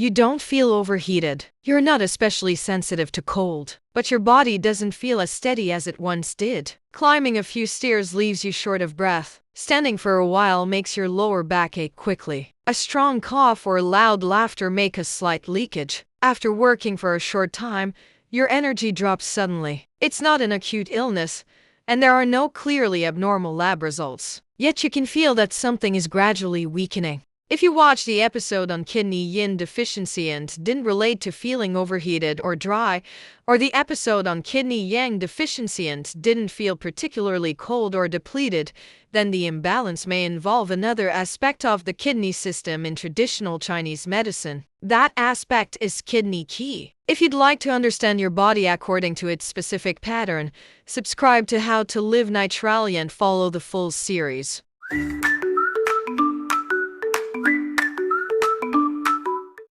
You don't feel overheated. You're not especially sensitive to cold, but your body doesn't feel as steady as it once did. Climbing a few stairs leaves you short of breath. Standing for a while makes your lower back ache quickly. A strong cough or loud laughter make a slight leakage. After working for a short time, your energy drops suddenly. It's not an acute illness, and there are no clearly abnormal lab results. Yet you can feel that something is gradually weakening. If you watched the episode on kidney yin deficiency and didn't relate to feeling overheated or dry, or the episode on kidney yang deficiency and didn't feel particularly cold or depleted, then the imbalance may involve another aspect of the kidney system in traditional Chinese medicine. That aspect is kidney qi. If you'd like to understand your body according to its specific pattern, subscribe to How to Live Naturally and follow the full series.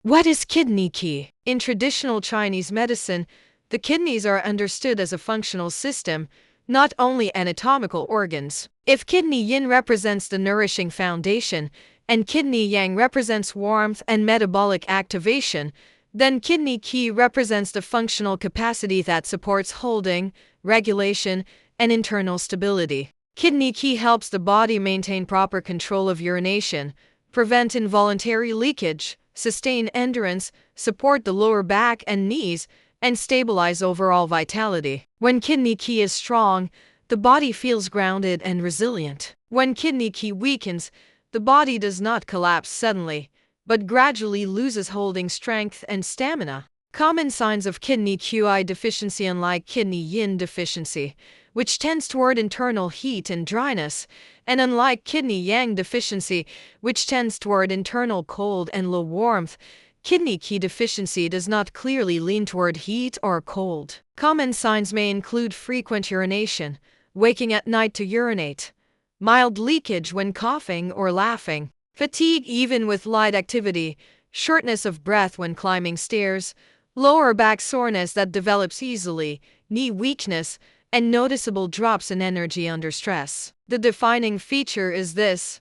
What is kidney qi? In traditional Chinese medicine, the kidneys are understood as a functional system, not only anatomical organs. If kidney yin represents the nourishing foundation, and kidney yang represents warmth and metabolic activation, then kidney qi represents the functional capacity that supports holding, regulation, and internal stability. Kidney qi helps the body maintain proper control of urination, prevent involuntary leakage, sustain endurance, support the lower back and knees, and stabilize overall vitality. When kidney qi is strong, the body feels grounded and resilient. When kidney qi weakens, the body does not collapse suddenly, but gradually loses holding strength and stamina. Common signs of kidney Qi deficiency: unlike kidney yin deficiency, which tends toward internal heat and dryness, and unlike kidney yang deficiency, which tends toward internal cold and low warmth, kidney qi deficiency does not clearly lean toward heat or cold. Common signs may include frequent urination, waking at night to urinate, mild leakage when coughing or laughing, fatigue even with light activity, shortness of breath when climbing stairs, lower back soreness that develops easily, knee weakness, and noticeable drops in energy under stress. The defining feature is this: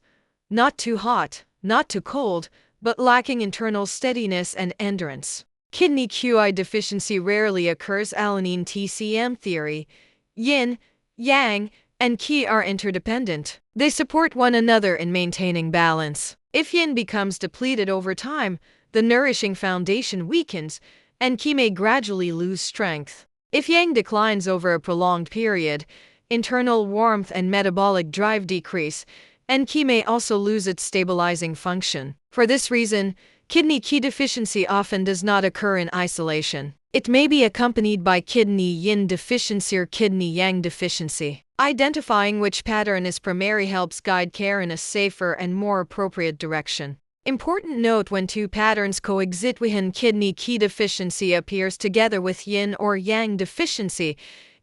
not too hot, not too cold, but lacking internal steadiness and endurance. Kidney Qi deficiency rarely occurs. Alanine TCM theory: yin, yang, and qi are interdependent. They support one another in maintaining balance. If yin becomes depleted over time, the nourishing foundation weakens, and qi may gradually lose strength. If yang declines over a prolonged period, internal warmth and metabolic drive decrease, and qi may also lose its stabilizing function. For this reason, kidney qi deficiency often does not occur in isolation. It may be accompanied by kidney yin deficiency or kidney yang deficiency. Identifying which pattern is primary helps guide care in a safer and more appropriate direction. Important note: when two patterns coexist, when kidney qi deficiency appears together with yin or yang deficiency,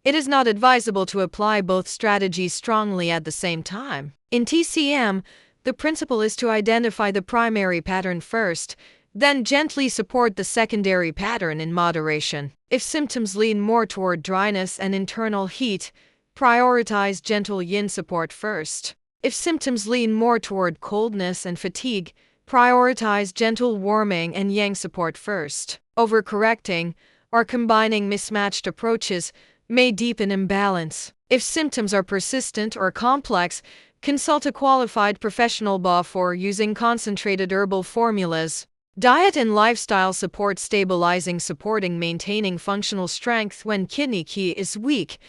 it is not advisable to apply both strategies strongly at the same time. In TCM, the principle is to identify the primary pattern first, then gently support the secondary pattern in moderation. If symptoms lean more toward dryness and internal heat, prioritize gentle yin support first. If symptoms lean more toward coldness and fatigue, prioritize gentle warming and yang support first. Overcorrecting or combining mismatched approaches may deepen imbalance. If symptoms are persistent or complex, consult a qualified professional before using concentrated herbal formulas. Diet and lifestyle support: supporting maintaining functional strength when kidney qi is weak.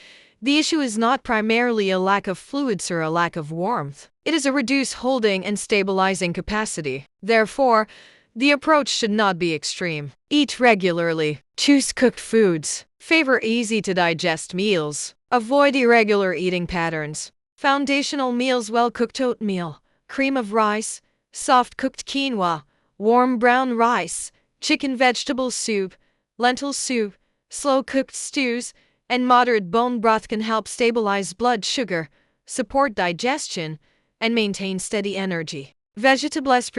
The issue is not primarily a lack of fluids or a lack of warmth. It is a reduced holding and stabilizing capacity. Therefore, the approach should not be extreme. Eat regularly. Choose cooked foods. Favor easy-to-digest meals. Avoid irregular eating patterns. Foundational meals: well-cooked oatmeal, cream of rice, soft-cooked quinoa, warm brown rice, chicken vegetable soup, lentil soup, slow-cooked stews, and moderate bone broth can help stabilize blood sugar, support digestion, and maintain steady energy. Vegetables: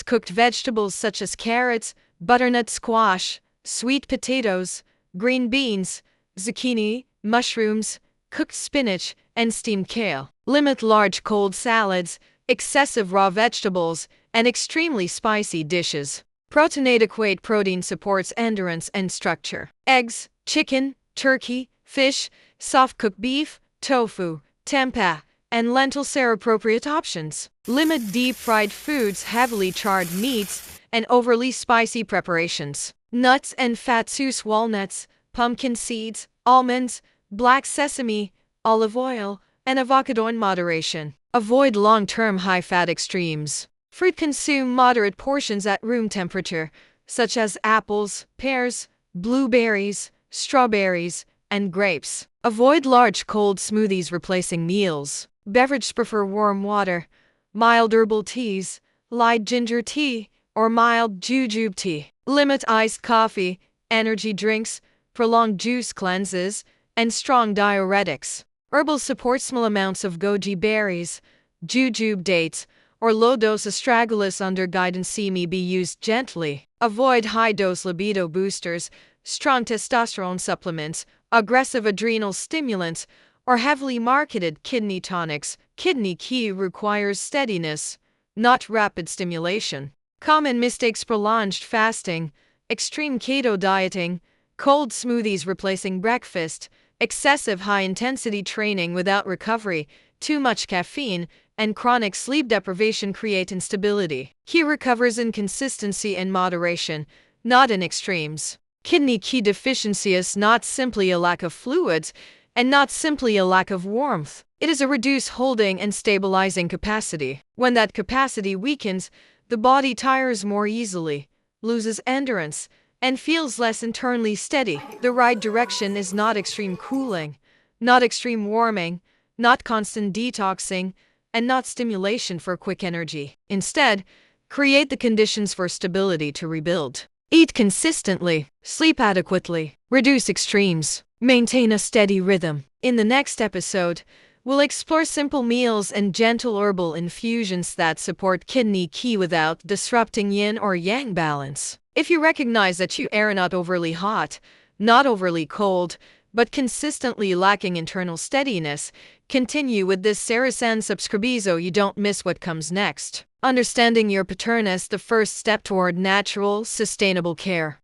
cooked vegetables such as carrots, butternut squash, sweet potatoes, green beans, zucchini, mushrooms, cooked spinach, and steamed kale. Limit large cold salads, excessive raw vegetables, and extremely spicy dishes. Protein-adequate protein supports endurance and structure. Eggs, chicken, turkey, fish, soft-cooked beef, tofu, tempeh, and lentils are appropriate options. Limit deep-fried foods, heavily charred meats, and overly spicy preparations. Nuts and fats: use walnuts, pumpkin seeds, almonds, black sesame, olive oil, and avocado in moderation. Avoid long-term high-fat extremes. Fruit: consume moderate portions at room temperature, such as apples, pears, blueberries, strawberries, and grapes. Avoid large cold smoothies replacing meals. Beverages: prefer warm water, mild herbal teas, light ginger tea, or mild jujube tea. Limit iced coffee, energy drinks, prolonged juice cleanses, and strong diuretics. Herbal support: small amounts of goji berries, jujube dates, or low-dose astragalus under guidance may be used gently. Avoid high-dose libido boosters, strong testosterone supplements, aggressive adrenal stimulants, or heavily marketed kidney tonics. Kidney Qi requires steadiness, not rapid stimulation. Common mistakes: prolonged fasting, extreme keto dieting, cold smoothies replacing breakfast, excessive high-intensity training without recovery, too much caffeine, and chronic sleep deprivation create instability. Qi recovers in consistency and moderation, not in extremes. Kidney Qi deficiency is not simply a lack of fluids, and not simply a lack of warmth. It is a reduced holding and stabilizing capacity. When that capacity weakens, the body tires more easily, loses endurance, and feels less internally steady. The right direction is not extreme cooling, not extreme warming, not constant detoxing, and not stimulation for quick energy. Instead, create the conditions for stability to rebuild. Eat consistently, sleep adequately, reduce extremes, maintain a steady rhythm. In the next episode, we'll explore simple meals and gentle herbal infusions that support kidney qi without disrupting yin or yang balance. If you recognize that you are not overly hot, not overly cold, but consistently lacking internal steadiness, continue with this series and subscribe so you don't miss what comes next. Understanding your pattern is the first step toward natural, sustainable care.